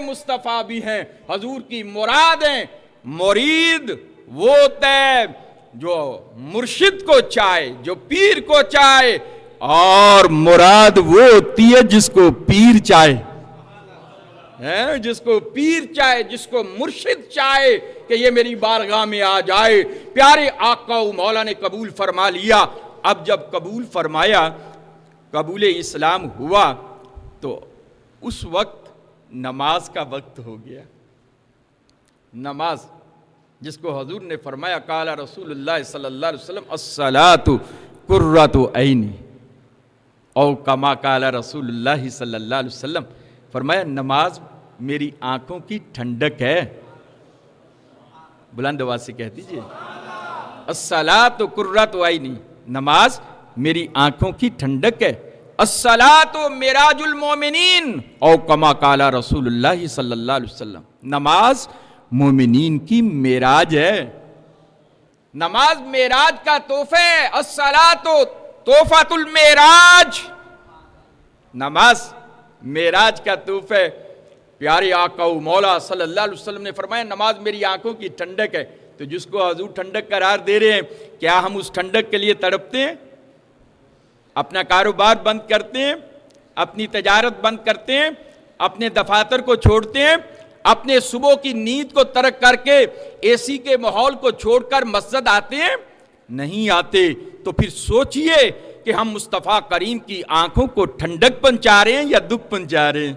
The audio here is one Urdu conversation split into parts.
مصطفیٰ بھی ہیں، حضور کی مرادیں۔ مرید وہ ہوتا ہے جو مرشد کو چاہے، جو پیر کو چاہے، اور مراد وہ ہوتی ہے جس کو پیر چاہے، جس کو پیر چاہے، جس کو مرشد چاہے کہ یہ میری بارگاہ میں آ جائے۔ پیارے آقا و مولا نے قبول فرما لیا۔ اب جب قبول فرمایا، قبول اسلام ہوا، تو اس وقت نماز کا وقت ہو گیا۔ نماز جس کو حضور نے فرمایا، قال رسول اللہ صلی اللہ علیہ وسلم الصلاۃ قرۃ عینی، او کما قال رسول اللہ صلی اللہ علیہ وسلم، فرمایا نماز میری آنکھوں کی ٹھنڈک ہے۔ بلند آواز سے کہہ دیجئے، الصلاۃ قرۃ عینی، نماز میری آنکھوں کی ٹھنڈک ہے۔ الصلاۃ معراج المومنین، او کما قال رسول اللہ صلی اللہ علیہ وسلم، نماز مومنین کی معراج ہے۔ نماز معراج کا تحفہ ہے۔ الصلاۃ تحفۃ المعراج، نماز معراج کا تحفہ ہے۔ پیارے آقا و مولا صلی اللہ علیہ وسلم نے فرمایا نماز میری آنکھوں کی ٹھنڈک ہے۔ تو جس کو حضور ٹھنڈک قرار دے رہے ہیں، کیا ہم اس ٹھنڈک کے لیے تڑپتے ہیں؟ اپنا کاروبار بند کرتے ہیں، اپنی تجارت بند کرتے ہیں، اپنے دفاتر کو چھوڑتے ہیں، اپنے صبح کی نیند کو ترک کر کے اے سی کے ماحول کو چھوڑ کر مسجد آتے ہیں؟ نہیں آتے۔ تو پھر سوچئے کہ ہم مصطفیٰ کریم کی آنکھوں کو ٹھنڈک پہنچا رہے ہیں یا دکھ پہنچا رہے ہیں؟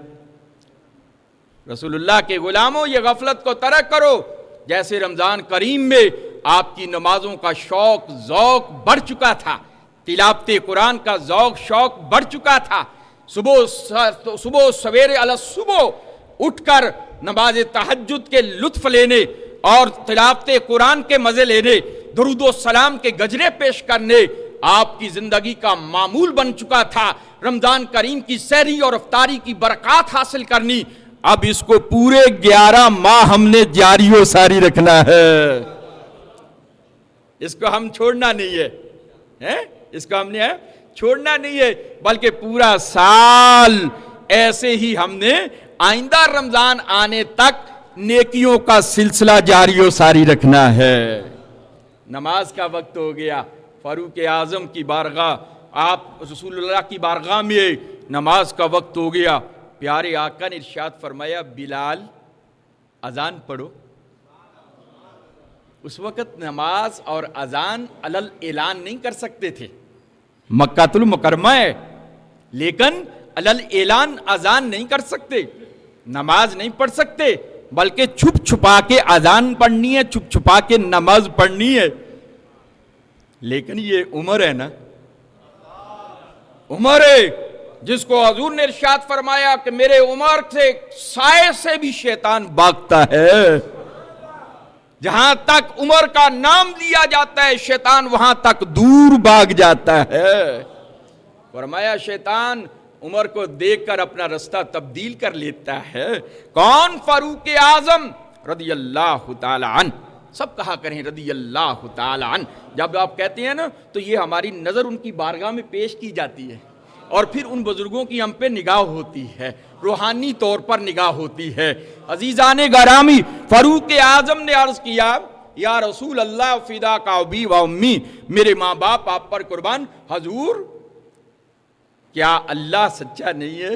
رسول اللہ کے غلاموں، یہ غفلت کو ترک کرو۔ جیسے رمضان کریم میں آپ کی نمازوں کا شوق ذوق بڑھ چکا تھا، تلاوت قرآن کا ذوق شوق بڑھ چکا تھا، صبح سویرے علی صبح اٹھ کر نماز تہجد کے لطف لینے اور تلاوت قرآن کے مزے لینے، درود و سلام کے گجرے پیش کرنے آپ کی زندگی کا معمول بن چکا تھا۔ رمضان کریم کی سحری اور افطاری کی برکات حاصل کرنی، اب اس کو پورے 11 ماہ ہم نے جاری و ساری رکھنا ہے۔ اس کو ہم چھوڑنا نہیں ہے، اس کو ہم نے چھوڑنا نہیں ہے، بلکہ پورا سال ایسے ہی ہم نے آئندہ رمضان آنے تک نیکیوں کا سلسلہ جاری و ساری رکھنا ہے۔ نماز کا وقت ہو گیا، فاروق اعظم کی بارگاہ، آپ رسول اللہ کی بارگاہ میں نماز کا وقت ہو گیا۔ پیارے آقا نے ارشاد فرمایا بلال اذان پڑھو۔ اس وقت نماز اور اذان علل اعلان نہیں کر سکتے تھے، مکہ المکرمہ ہے، لیکن علل اعلان اذان نہیں کر سکتے، نماز نہیں پڑھ سکتے، بلکہ چھپ چھپا کے اذان پڑھنی ہے، چھپ چھپا کے نماز پڑھنی ہے۔ لیکن یہ عمر ہے نا، عمر ہے جس کو حضور نے ارشاد فرمایا کہ میرے عمر سے سائے سے بھی شیطان بھاگتا ہے۔ جہاں تک عمر کا نام لیا جاتا ہے شیطان وہاں تک دور بھاگ جاتا ہے۔ فرمایا شیطان عمر کو دیکھ کر اپنا رستہ تبدیل کر لیتا ہے۔ کون؟ فاروق اعظم رضی اللہ تعالی عنہ۔ سب کہا کریں رضی اللہ تعالی عنہ۔ جب آپ کہتے ہیں نا تو یہ ہماری نظر ان کی بارگاہ میں پیش کی جاتی ہے، اور پھر ان بزرگوں کی ہم پہ نگاہ ہوتی ہے، روحانی طور پر نگاہ ہوتی ہے۔ عزیزان گرامی، فاروق اعظم نے عرض کیا یا رسول اللہ فداک ابی و امی، میرے ماں باپ آپ پر قربان، حضور کیا اللہ سچا نہیں ہے؟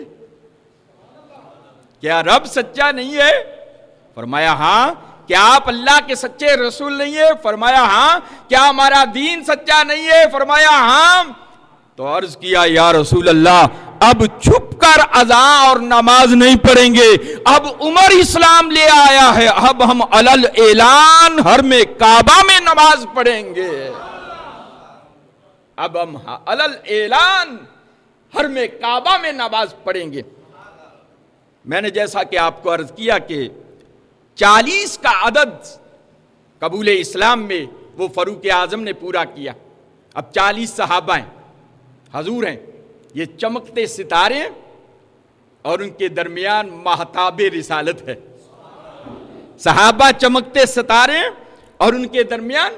کیا رب سچا نہیں ہے؟ فرمایا ہاں۔ کیا آپ اللہ کے سچے رسول نہیں ہے؟ فرمایا ہاں۔ کیا ہمارا دین سچا نہیں ہے؟ فرمایا ہاں۔ تو عرض کیا یا رسول اللہ اب چھپ کر اذان اور نماز نہیں پڑھیں گے، اب عمر اسلام لے آیا ہے، اب ہم علل اعلان حرم کعبہ میں نماز پڑھیں گے، اب ہم علل اعلان حرم کعبہ میں نماز پڑھیں گے۔ میں نے جیسا کہ آپ کو عرض کیا کہ 40 کا عدد قبول اسلام میں وہ فاروق اعظم نے پورا کیا۔ اب 40 صحابہ ہیں، حضور ہیں، یہ چمکتے ستارے اور ان کے درمیان مہتاب رسالت ہے۔ صحابہ چمکتے ستارے اور ان کے درمیان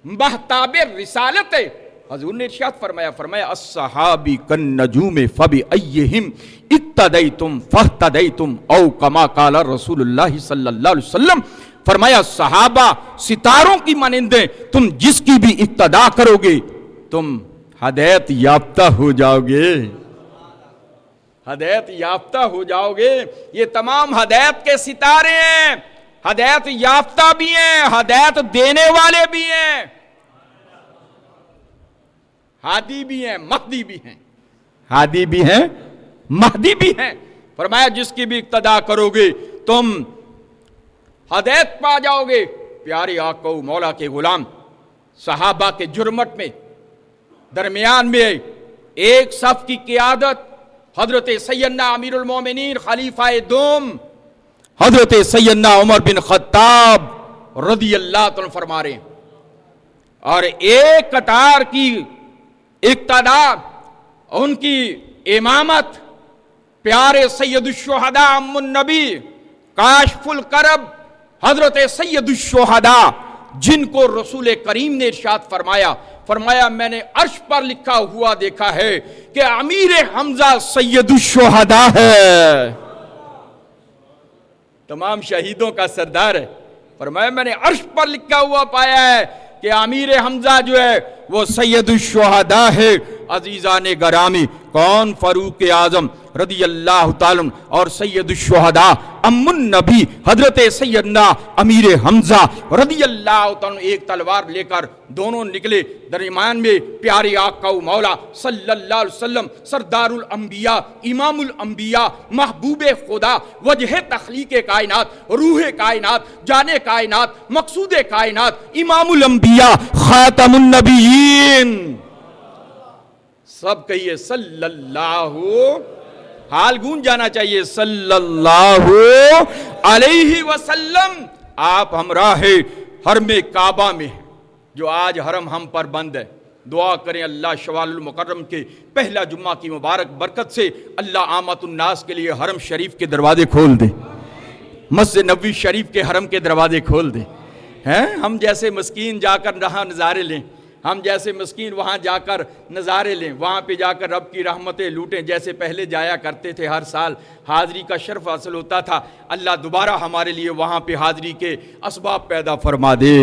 مہتاب رسالت ہے۔ حضور نے ارشاد فرمایا الصحابی کالنجوم فبأیہم اقتدیتم فاہتدیتم او کما قال رسول اللہ صلی اللہ علیہ وسلم، فرمایا صحابہ ستاروں کی مانندے، تم جس کی بھی اقتدا کرو گے تم ہدایت یافتہ ہو جاؤ گے، ہدایت یافتہ ہو جاؤ گے۔ یہ تمام ہدایت کے ستارے ہیں، ہدایت یافتہ بھی ہیں، ہدایت دینے والے بھی ہیں، ہادی بھی ہیں، مہدی بھی ہیں، ہادی بھی ہیں، مہدی بھی ہیں۔ فرمایا جس کی بھی اقتدا کرو گے تم ہدایت پا جاؤ گے۔ پیارے آقا و مولا کے غلام صحابہ کے جرمٹ میں درمیان میں ایک صف کی قیادت حضرت سیدنا امیر المومنین خلیفہ دوم حضرت سیدنا عمر بن خطاب رضی اللہ عنہ فرما رہے ہیں، اور ایک قطار کی اقتدا ان کی امامت پیارے سید الشہداء ام النبی کاشف الکرب حضرت سید الشہداء، جن کو رسول کریم نے ارشاد فرمایا میں نے عرش پر لکھا ہوا دیکھا ہے کہ امیر حمزہ سید الشہداء ہے، تمام شہیدوں کا سردار ہے۔ فرمایا میں نے عرش پر لکھا ہوا پایا ہے کہ امیر حمزہ جو ہے وہ سید الشہداء ہے۔ عزیزان گرامی، کون؟ فاروق اعظم رضی اللہ تعالیٰ عنہ اور سید الشہداء ام النبی حضرت سیدنا امیر حمزہ رضی اللہ تعالیٰ عنہ ایک تلوار لے کر دونوں نکلے، درمیان میں پیارے آقا و مولا صلی اللہ علیہ وسلم سردار الانبیاء، امام الانبیاء، محبوب خدا، وجہ تخلیق کائنات، روح کائنات، جان کائنات، مقصود کائنات، امام الانبیاء، خاتم النبیین، سب کہیے صلی اللہ، حال گونج جانا چاہیے صلی اللہ علیہ وسلم۔ آپ ہمراہ حرم کعبہ میں، جو آج حرم ہم پر بند ہے، دعا کریں اللہ شوال المکرم کے پہلا جمعہ کی مبارک برکت سے اللہ عامت الناس کے لیے حرم شریف کے دروازے کھول دے، مسجد نبوی شریف کے حرم کے دروازے کھول دے۔ ہم جیسے مسکین جا کر رہاں نظارے لیں، ہم جیسے مسکین وہاں جا کر نظارے لیں، وہاں پہ جا کر رب کی رحمتیں لوٹیں، جیسے پہلے جایا کرتے تھے، ہر سال حاضری کا شرف حاصل ہوتا تھا۔ اللہ دوبارہ ہمارے لیے وہاں پہ حاضری کے اسباب پیدا فرما دے۔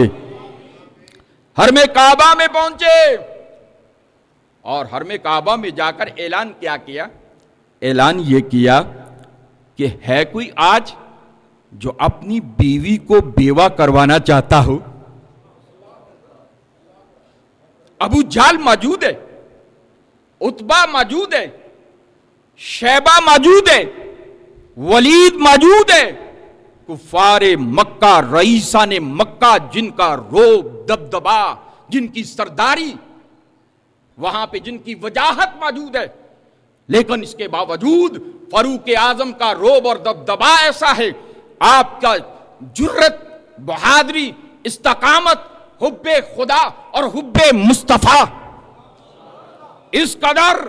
حرم کعبہ میں پہنچے اور حرم کعبہ میں جا کر اعلان کیا کیا؟ اعلان یہ کیا کہ ہے کوئی آج جو اپنی بیوی کو بیوہ کروانا چاہتا ہو؟ ابو جہل موجود ہے، عتبہ موجود ہے، شیبہ موجود ہے، ولید موجود ہے، کفار مکہ، رئیسان مکہ، جن کا روب دبدبا، جن کی سرداری، وہاں پہ جن کی وجاہت موجود ہے، لیکن اس کے باوجود فاروق اعظم کا روب اور دبدبا ایسا ہے، آپ کا جرت، بہادری، استقامت، حب خدا اور حب مصطفیٰ اس قدر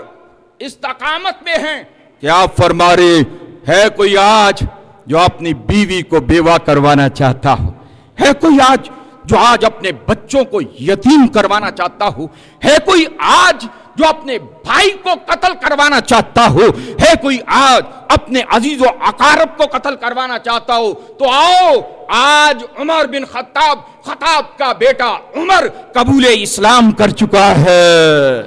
استقامت میں ہیں کہ آپ فرما رہے ہے کوئی آج جو اپنی بیوی کو بیوہ کروانا چاہتا ہو؟ ہے کوئی آج جو آج اپنے بچوں کو یتیم کروانا چاہتا ہو؟ ہے کوئی آج جو اپنے بھائی کو قتل کروانا چاہتا ہو؟ ہے کوئی آج اپنے عزیز و اقارب کو قتل کروانا چاہتا ہو؟ تو آؤ، آج عمر بن خطاب کا بیٹا عمر قبول اسلام کر چکا ہے،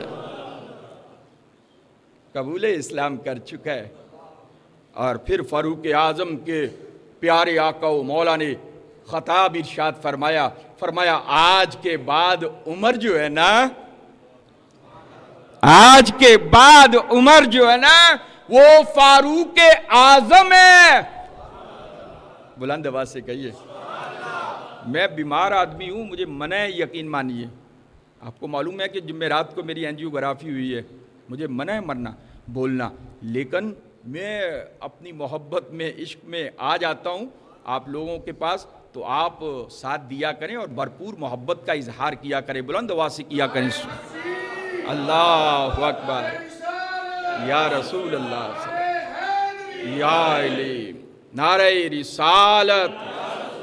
قبول اسلام کر چکا ہے۔ اور پھر فاروق اعظم کے پیارے آقا و مولا نے خطاب ارشاد فرمایا آج کے بعد عمر جو ہے نا، آج کے بعد عمر جو ہے نا وہ فاروق اعظم ہے۔ بلند آواز سے کہیے، میں بیمار آدمی ہوں، مجھے منع ہے، یقین مانیے۔ آپ کو معلوم ہے کہ جمعرات کو میری اینجیوگرافی ہوئی ہے، مجھے منع ہے مرنا بولنا، لیکن میں اپنی محبت میں، عشق میں آ جاتا ہوں آپ لوگوں کے پاس، تو آپ ساتھ دیا کریں اور بھرپور محبت کا اظہار کیا کریں، بلند آواز سے کیا کریں۔ اللہ اکبر، یا رسول اللہ، یا علی، نعرہ رسالت،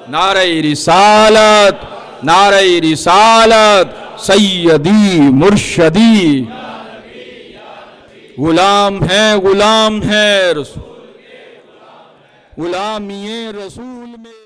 نعرہ رسالت، نعرہ رسالت، سیدی مرشدی، غلام ہے رسول، غلامی رسول میں